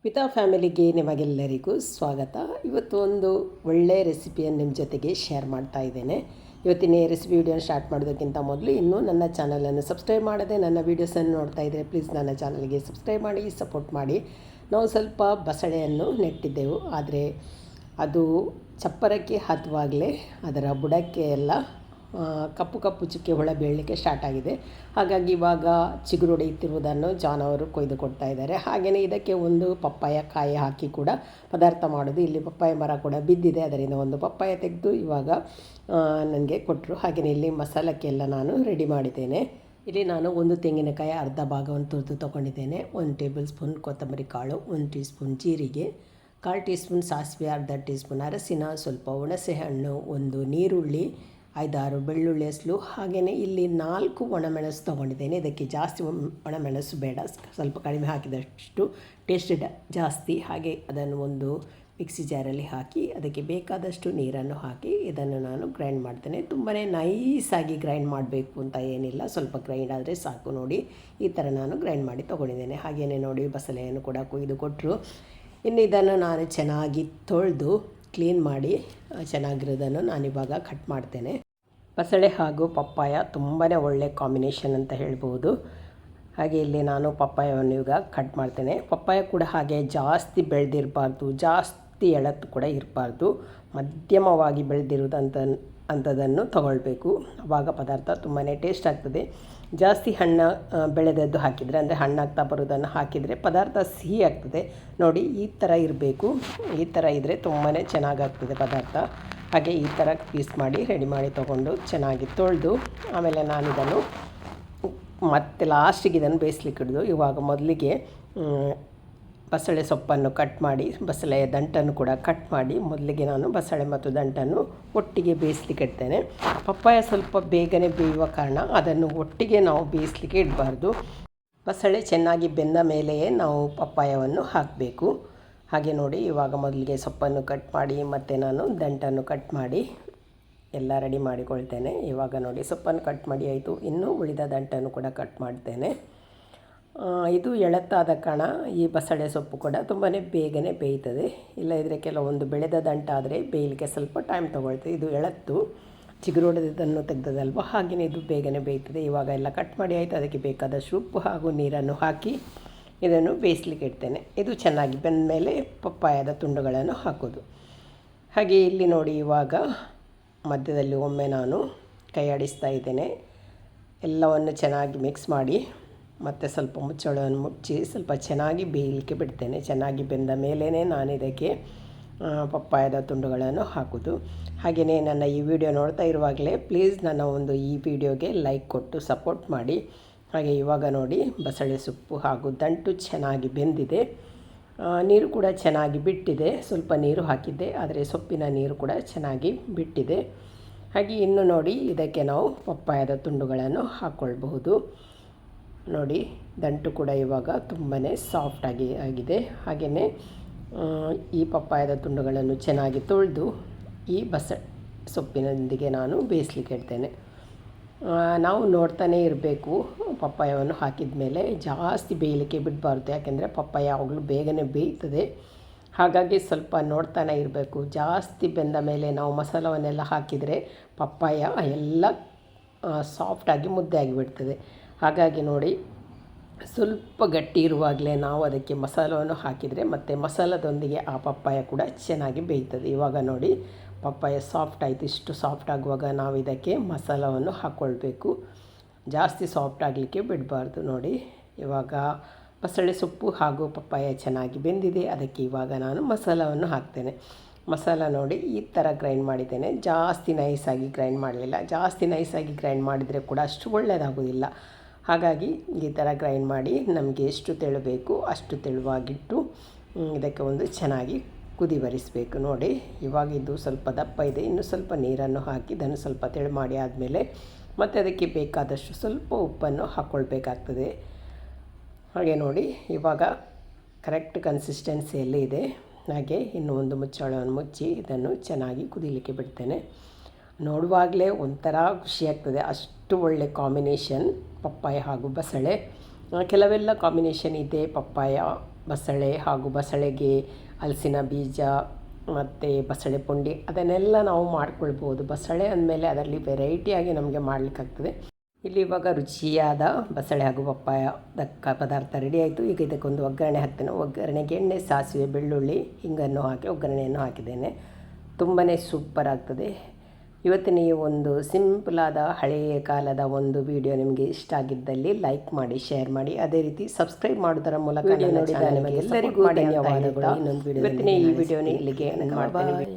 ಪಿತಾ ಫ್ಯಾಮಿಲಿಗೆ ನಿಮಗೆಲ್ಲರಿಗೂ ಸ್ವಾಗತ. ಇವತ್ತು ಒಂದು ಒಳ್ಳೆಯ ರೆಸಿಪಿಯನ್ನು ನಿಮ್ಮ ಜೊತೆಗೆ ಶೇರ್ ಮಾಡ್ತಾ ಇದ್ದೇನೆ. ಇವತ್ತಿನ ರೆಸಿಪಿ ವಿಡಿಯೋನ ಸ್ಟಾರ್ಟ್ ಮಾಡೋದಕ್ಕಿಂತ ಮೊದಲು ಇನ್ನೂ ನನ್ನ ಚಾನಲನ್ನು ಸಬ್ಸ್ಕ್ರೈಬ್ ಮಾಡದೆ ನನ್ನ ವೀಡಿಯೋಸನ್ನು ನೋಡ್ತಾ ಇದ್ದರೆ ಪ್ಲೀಸ್ ನನ್ನ ಚಾನಲ್ಗೆ ಸಬ್ಸ್ಕ್ರೈಬ್ ಮಾಡಿ, ಸಪೋರ್ಟ್ ಮಾಡಿ. ನಾವು ಸ್ವಲ್ಪ ಬಸಳೆಯನ್ನು ನೆಟ್ಟಿದ್ದೆವು, ಆದರೆ ಅದು ಚಪ್ಪರಕ್ಕೆ ಹತ್ತುವಾಗಲೇ ಅದರ ಬುಡಕ್ಕೆ ಎಲ್ಲ ಕಪ್ಪು ಕಪ್ಪು ಚುಕ್ಕೆ ಹುಳ ಬೀಳಲಿಕ್ಕೆ ಸ್ಟಾರ್ಟ್ ಆಗಿದೆ. ಹಾಗಾಗಿ ಇವಾಗ ಚಿಗುರೊಡೆಯುತ್ತಿರುವುದನ್ನು ಜಾನ್ ಅವರು ಕೊಯ್ದು ಕೊಡ್ತಾ ಇದ್ದಾರೆ. ಹಾಗೆಯೇ ಇದಕ್ಕೆ ಒಂದು ಪಪ್ಪಾಯ ಕಾಯಿ ಹಾಕಿ ಕೂಡ ಪದಾರ್ಥ ಮಾಡೋದು. ಇಲ್ಲಿ ಪಪ್ಪಾಯ ಮರ ಕೂಡ ಬಿದ್ದಿದೆ, ಅದರಿಂದ ಒಂದು ಪಪ್ಪಾಯ ತೆಗೆದು ಇವಾಗ ನನಗೆ ಕೊಟ್ಟರು. ಹಾಗೆಯೇ ಇಲ್ಲಿ ಮಸಾಲಕ್ಕೆಲ್ಲ ನಾನು ರೆಡಿ ಮಾಡಿದ್ದೇನೆ. ಇಲ್ಲಿ ನಾನು ಒಂದು ತೆಂಗಿನಕಾಯಿ ಅರ್ಧ ಭಾಗವನ್ನು ತುರಿದು ತೊಗೊಂಡಿದ್ದೇನೆ. 1 ಟೇಬಲ್ ಸ್ಪೂನ್ ಕೊತ್ತಂಬರಿ ಕಾಳು, 1 ಟೀ ಸ್ಪೂನ್ ಜೀರಿಗೆ, 1/4 ಟೀ ಸ್ಪೂನ್ ಸಾಸಿವೆ, ಅರ್ಧ ಟೀ ಸ್ಪೂನ್ ಅರಸಿನ, ಸ್ವಲ್ಪ ಹುಣಸೆ ಹಣ್ಣು, ಒಂದು ನೀರುಳ್ಳಿ, 5-6 ಬೆಳ್ಳುಳ್ಳಿ ಹೆಸಲು. ಹಾಗೆಯೇ ಇಲ್ಲಿ 4 ಒಣಮೆಣಸು ತೊಗೊಂಡಿದ್ದೇನೆ. ಇದಕ್ಕೆ ಜಾಸ್ತಿ ಒಣಮೆಣಸು ಬೇಡ, ಸ್ವಲ್ಪ ಕಡಿಮೆ ಹಾಕಿದಷ್ಟು ಟೇಸ್ಟ್ ಜಾಸ್ತಿ. ಹಾಗೆ ಅದನ್ನು ಒಂದು ಮಿಕ್ಸಿ ಜಾರಲ್ಲಿ ಹಾಕಿ ಅದಕ್ಕೆ ಬೇಕಾದಷ್ಟು ನೀರನ್ನು ಹಾಕಿ ಇದನ್ನು ನಾನು ಗ್ರೈಂಡ್ ಮಾಡ್ತೇನೆ. ತುಂಬಾ ನೈಸಾಗಿ ಗ್ರೈಂಡ್ ಮಾಡಬೇಕು ಅಂತ ಏನಿಲ್ಲ, ಸ್ವಲ್ಪ ಗ್ರೈಂಡ್ ಆದರೆ ಸಾಕು. ನೋಡಿ, ಈ ಥರ ನಾನು ಗ್ರೈಂಡ್ ಮಾಡಿ ತೊಗೊಂಡಿದ್ದೇನೆ. ಹಾಗೆಯೇ ನೋಡಿ, ಬಸಳೆಯನ್ನು ಕೂಡ ಕೊಯ್ದು ಕೊಟ್ಟರು. ಇನ್ನು ಇದನ್ನು ನಾನು ಚೆನ್ನಾಗಿ ತೊಳೆದು ಕ್ಲೀನ್ ಮಾಡಿ ಚೆನ್ನಾಗಿರೋದನ್ನು ನಾನಿವಾಗ ಕಟ್ ಮಾಡ್ತೇನೆ. ಬಸಳೆ ಹಾಗೂ ಪಪ್ಪಾಯ ತುಂಬಾ ಒಳ್ಳೆ ಕಾಂಬಿನೇಷನ್ ಅಂತ ಹೇಳ್ಬೋದು. ಹಾಗೆ ಇಲ್ಲಿ ನಾನು ಪಪ್ಪಾಯವನ್ನು ಈಗ ಕಟ್ ಮಾಡ್ತೇನೆ. ಪಪ್ಪಾಯ ಕೂಡ ಹಾಗೆ ಜಾಸ್ತಿ ಬೆಳೆದಿರಬಾರ್ದು, ಜಾಸ್ತಿ ಎಳತ್ತು ಕೂಡ ಇರಬಾರ್ದು, ಮಧ್ಯಮವಾಗಿ ಅಂಥದ್ದನ್ನು ತಗೊಳ್ಬೇಕು. ಆವಾಗ ಪದಾರ್ಥ ತುಂಬಾ ಟೇಸ್ಟ್ ಆಗ್ತದೆ. ಜಾಸ್ತಿ ಹಣ್ಣು ಬೆಳೆದದ್ದು ಹಾಕಿದರೆ, ಅಂದರೆ ಹಣ್ಣಾಗ್ತಾ ಬರೋದನ್ನು ಹಾಕಿದರೆ ಪದಾರ್ಥ ಸಿಹಿ ಆಗ್ತದೆ. ನೋಡಿ, ಈ ಥರ ಇರಬೇಕು. ಈ ಥರ ಇದ್ದರೆ ತುಂಬಾ ಚೆನ್ನಾಗಾಗ್ತದೆ ಪದಾರ್ಥ. ಹಾಗೆ ಈ ಥರ ಪೀಸ್ ಮಾಡಿ ರೆಡಿ ಮಾಡಿ ತೊಗೊಂಡು ಚೆನ್ನಾಗಿ ತೊಳೆದು ಆಮೇಲೆ ನಾನು ಇದನ್ನು ಮತ್ತೆ ಲಾಸ್ಟಿಗೆ ಇದನ್ನು ಬೇಯಿಸ್ಲಿಕ್ಕೆ ಇಡೋದು. ಇವಾಗ ಮೊದಲಿಗೆ ಬಸಳೆ ಸೊಪ್ಪನ್ನು ಕಟ್ ಮಾಡಿ, ಬಸಳೆಯ ದಂಟನ್ನು ಕೂಡ ಕಟ್ ಮಾಡಿ, ಮೊದಲಿಗೆ ನಾನು ಬಸಳೆ ಮತ್ತು ದಂಟನ್ನು ಒಟ್ಟಿಗೆ ಬೇಯಿಸ್ಲಿಕ್ಕೆ ಇಡ್ತೇನೆ. ಪಪ್ಪಾಯ ಸ್ವಲ್ಪ ಬೇಗನೆ ಬೇಯುವ ಕಾರಣ ಅದನ್ನು ಒಟ್ಟಿಗೆ ನಾವು ಬೇಯಿಸ್ಲಿಕ್ಕೆ ಇಡಬಾರ್ದು. ಬಸಳೆ ಚೆನ್ನಾಗಿ ಬೆಂದ ಮೇಲೆಯೇ ನಾವು ಪಪ್ಪಾಯವನ್ನು ಹಾಕಬೇಕು. ಹಾಗೆ ನೋಡಿ, ಇವಾಗ ಮೊದಲಿಗೆ ಸೊಪ್ಪನ್ನು ಕಟ್ ಮಾಡಿ ಮತ್ತು ನಾನು ದಂಟನ್ನು ಕಟ್ ಮಾಡಿ ಎಲ್ಲ ರೆಡಿ ಮಾಡಿಕೊಳ್ತೇನೆ. ಇವಾಗ ನೋಡಿ, ಸೊಪ್ಪನ್ನು ಕಟ್ ಮಾಡಿ ಆಯಿತು. ಇನ್ನು ಉಳಿದ ದಂಟನ್ನು ಕೂಡ ಕಟ್ ಮಾಡ್ತೇನೆ. ಇದು ಎಳತ್ತಾದ ಕಾರಣ ಈ ಬಸಳೆ ಸೊಪ್ಪು ಕೂಡ ತುಂಬಾ ಬೇಗನೆ ಬೇಯ್ತದೆ. ಇಲ್ಲದಿದ್ದರೆ ಕೆಲವೊಂದು ಬೆಳೆದ ದಂಟ ಆದರೆ ಬೇಯಲಿಕ್ಕೆ ಸ್ವಲ್ಪ ಟೈಮ್ ತೊಗೊಳ್ತದೆ. ಇದು ಎಳತ್ತು ಚಿಗುರೊಡೆದನ್ನು ತೆಗೆದದಲ್ವ, ಹಾಗೆಯೇ ಇದು ಬೇಗನೆ ಬೇಯ್ತದೆ. ಇವಾಗ ಎಲ್ಲ ಕಟ್ ಮಾಡಿ ಆಯಿತು. ಅದಕ್ಕೆ ಬೇಕಾದಷ್ಟು ಉಪ್ಪು ಹಾಗೂ ನೀರನ್ನು ಹಾಕಿ ಇದನ್ನು ಬೇಯಿಸ್ಲಿಕ್ಕೆ ಇಡ್ತೇನೆ. ಇದು ಚೆನ್ನಾಗಿ ಬೆಂದ ಮೇಲೆ ಪಪ್ಪಾಯದ ತುಂಡುಗಳನ್ನು ಹಾಕೋದು. ಹಾಗೆ ಇಲ್ಲಿ ನೋಡಿ, ಇವಾಗ ಮಧ್ಯದಲ್ಲಿ ಒಮ್ಮೆ ನಾನು ಕೈ ಆಡಿಸ್ತಾ ಇದ್ದೇನೆ. ಎಲ್ಲವನ್ನು ಚೆನ್ನಾಗಿ ಮಿಕ್ಸ್ ಮಾಡಿ ಮತ್ತು ಸ್ವಲ್ಪ ಮುಚ್ಚಳವನ್ನು ಮುಚ್ಚಿ ಸ್ವಲ್ಪ ಚೆನ್ನಾಗಿ ಬೇಯಲಿಕ್ಕೆ ಬಿಡ್ತೇನೆ. ಚೆನ್ನಾಗಿ ಬೆಂದ ಮೇಲೇ ನಾನು ಇದಕ್ಕೆ ಪಪ್ಪಾಯದ ತುಂಡುಗಳನ್ನು ಹಾಕೋದು. ಹಾಗೆಯೇ ನನ್ನ ಈ ವಿಡಿಯೋ ನೋಡ್ತಾ ಇರುವಾಗಲೇ ಪ್ಲೀಸ್ ನನ್ನ ಒಂದು ಈ ವಿಡಿಯೋಗೆ ಲೈಕ್ ಕೊಟ್ಟು ಸಪೋರ್ಟ್ ಮಾಡಿ. ಹಾಗೆ ಇವಾಗ ನೋಡಿ, ಬಸಳೆ ಸೊಪ್ಪು ಹಾಗೂ ದಂಟು ಚೆನ್ನಾಗಿ ಬೆಂದಿದೆ. ನೀರು ಕೂಡ ಚೆನ್ನಾಗಿ ಬಿಟ್ಟಿದೆ. ಸ್ವಲ್ಪ ನೀರು ಹಾಕಿದ್ದೆ, ಆದರೆ ಸೊಪ್ಪಿನ ನೀರು ಕೂಡ ಚೆನ್ನಾಗಿ ಬಿಟ್ಟಿದೆ. ಹಾಗೆ ಇನ್ನು ನೋಡಿ, ಇದಕ್ಕೆ ನಾವು ಪಪ್ಪಾಯದ ತುಂಡುಗಳನ್ನು ಹಾಕ್ಕೊಳ್ಬಹುದು. ನೋಡಿ, ದಂಟು ಕೂಡ ಇವಾಗ ತುಂಬಾ ಸಾಫ್ಟಾಗಿ ಆಗಿದೆ. ಹಾಗೆಯೇ ಈ ಪಪ್ಪಾಯದ ತುಂಡುಗಳನ್ನು ಚೆನ್ನಾಗಿ ತೊಳೆದು ಈ ಸೊಪ್ಪಿನೊಂದಿಗೆ ನಾನು ಬೇಯಿಸ್ಲಿಕ್ಕೆ ಇಡ್ತೇನೆ. ನಾವು ನೋಡ್ತಾನೇ ಇರಬೇಕು. ಪಪ್ಪಾಯವನ್ನು ಹಾಕಿದ ಮೇಲೆ ಜಾಸ್ತಿ ಬೇಯಲಿಕ್ಕೆ ಬಿಡಬಾರ್ದು, ಯಾಕೆಂದರೆ ಪಪ್ಪಾಯ ಯಾವಾಗಲೂ ಬೇಗನೆ ಬೇಯ್ತದೆ. ಹಾಗಾಗಿ ಸ್ವಲ್ಪ ನೋಡ್ತಾನೆ ಇರಬೇಕು. ಜಾಸ್ತಿ ಬೆಂದ ಮೇಲೆ ನಾವು ಮಸಾಲವನ್ನೆಲ್ಲ ಹಾಕಿದರೆ ಪಪ್ಪಾಯ ಎಲ್ಲ ಸಾಫ್ಟಾಗಿ ಮುದ್ದೆ ಆಗಿಬಿಡ್ತದೆ. ಹಾಗಾಗಿ ನೋಡಿ, ಸ್ವಲ್ಪ ಗಟ್ಟಿ ಇರುವಾಗಲೇ ನಾವು ಅದಕ್ಕೆ ಮಸಾಲವನ್ನು ಹಾಕಿದರೆ ಮತ್ತು ಮಸಾಲದೊಂದಿಗೆ ಆ ಪಪ್ಪಾಯ ಕೂಡ ಚೆನ್ನಾಗಿ ಬೇಯ್ತದೆ. ಇವಾಗ ನೋಡಿ, ಪಪ್ಪಾಯ ಸಾಫ್ಟ್ ಆಯಿತು. ಇಷ್ಟು ಸಾಫ್ಟ್ ಆಗುವಾಗ ನಾವು ಇದಕ್ಕೆ ಮಸಾಲವನ್ನು ಹಾಕ್ಕೊಳ್ಬೇಕು. ಜಾಸ್ತಿ ಸಾಫ್ಟ್ ಆಗಲಿಕ್ಕೆ ಬಿಡಬಾರ್ದು. ನೋಡಿ, ಇವಾಗ ಬಸಳೆ ಸೊಪ್ಪು ಹಾಗೂ ಪಪ್ಪಾಯ ಚೆನ್ನಾಗಿ ಬೆಂದಿದೆ. ಅದಕ್ಕೆ ಇವಾಗ ನಾನು ಮಸಾಲವನ್ನು ಹಾಕ್ತೇನೆ. ಮಸಾಲ ನೋಡಿ, ಈ ಥರ ಗ್ರೈಂಡ್ ಮಾಡಿದ್ದೇನೆ. ಜಾಸ್ತಿ ನೈಸಾಗಿ ಗ್ರೈಂಡ್ ಮಾಡಲಿಲ್ಲ. ಜಾಸ್ತಿ ನೈಸಾಗಿ ಗ್ರೈಂಡ್ ಮಾಡಿದರೆ ಕೂಡ ಅಷ್ಟು ಒಳ್ಳೆಯದಾಗೋದಿಲ್ಲ. ಹಾಗಾಗಿ ಈ ಥರ ಗ್ರೈಂಡ್ ಮಾಡಿ ನಮಗೆ ಎಷ್ಟು ತೆಳು ಬೇಕು ಅಷ್ಟು ತೆಳುವಾಗಿಟ್ಟು ಇದಕ್ಕೆ ಒಂದು ಚೆನ್ನಾಗಿ ಕುದಿ ಬರಿಸಬೇಕು. ನೋಡಿ, ಇವಾಗ ಇದು ಸ್ವಲ್ಪ ದಪ್ಪ ಇದೆ. ಇನ್ನು ಸ್ವಲ್ಪ ನೀರನ್ನು ಹಾಕಿ ಇದನ್ನು ಸ್ವಲ್ಪ ತೆಳು ಮಾಡಿ ಆದಮೇಲೆ ಮತ್ತು ಅದಕ್ಕೆ ಬೇಕಾದಷ್ಟು ಸ್ವಲ್ಪ ಉಪ್ಪನ್ನು ಹಾಕ್ಕೊಳ್ಬೇಕಾಗ್ತದೆ. ಹಾಗೆ ನೋಡಿ, ಇವಾಗ ಕರೆಕ್ಟ್ ಕನ್ಸಿಸ್ಟೆನ್ಸಿಯಲ್ಲಿ ಇದೆ. ಹಾಗೆ ಇನ್ನು ಒಂದು ಮುಚ್ಚಳವನ್ನು ಮುಚ್ಚಿ ಇದನ್ನು ಚೆನ್ನಾಗಿ ಕುದಿಲಿಕ್ಕೆ ಬಿಡ್ತೇನೆ. ನೋಡುವಾಗಲೇ ಒಂಥರ ಖುಷಿಯಾಗ್ತದೆ, ಅಷ್ಟು ಒಳ್ಳೆ ಕಾಂಬಿನೇಷನ್ ಪಪ್ಪಾಯ ಹಾಗೂ ಬಸಳೆ. ಕೆಲವೆಲ್ಲ ಕಾಂಬಿನೇಷನ್ ಇದೆ, ಪಪ್ಪಾಯ ಬಸಳೆ ಹಾಗೂ ಬಸಳೆಗೆ ಹಲಸಿನ ಬೀಜ ಮತ್ತು ಬಸಳೆ ಪುಂಡಿ ಅದನ್ನೆಲ್ಲ ನಾವು ಮಾಡ್ಕೊಳ್ಬೋದು. ಬಸಳೆ ಅಂದಮೇಲೆ ಅದರಲ್ಲಿ ವೆರೈಟಿಯಾಗಿ ನಮಗೆ ಮಾಡಲಿಕ್ಕಾಗ್ತದೆ. ಇಲ್ಲಿ ಇವಾಗ ರುಚಿಯಾದ ಬಸಳೆ ಹಾಗೂ ಪಪ್ಪಾಯದ ಪದಾರ್ಥ ರೆಡಿ ಆಯಿತು. ಈಗ ಇದಕ್ಕೊಂದು ಒಗ್ಗರಣೆ ಹಾಕ್ತೇನೆ. ಒಗ್ಗರಣೆಗೆ ಎಣ್ಣೆ, ಸಾಸಿವೆ, ಬೆಳ್ಳುಳ್ಳಿ, ಹಿಂಗನ್ನು ಹಾಕಿ ಒಗ್ಗರಣೆಯನ್ನು ಹಾಕಿದ್ದೇನೆ. ತುಂಬಾ ಸೂಪರ್ ಆಗ್ತದೆ. ಇವತ್ತಿನ ಈ ಒಂದು ಸಿಂಪಲಾದ ಹಳೆಯ ಕಾಲದ ಒಂದು ವಿಡಿಯೋ ನಿಮಗೆ ಇಷ್ಟ ಆಗಿದ್ದಲ್ಲಿ ಲೈಕ್ ಮಾಡಿ, ಶೇರ್ ಮಾಡಿ, ಅದೇ ರೀತಿ ಸಬ್ಸ್ಕ್ರೈಬ್ ಮಾಡೋದರ ಮೂಲಕ ನೋಡಿದ ನಿಮಗೆ ಎಲ್ಲರಿಗೂ ಧನ್ಯವಾದಗಳು. ಇವತ್ತಿನ ಈ ವಿಡಿಯೋನ ಇಲ್ಲಿಗೆ ಮಾಡ್ತೇನೆ.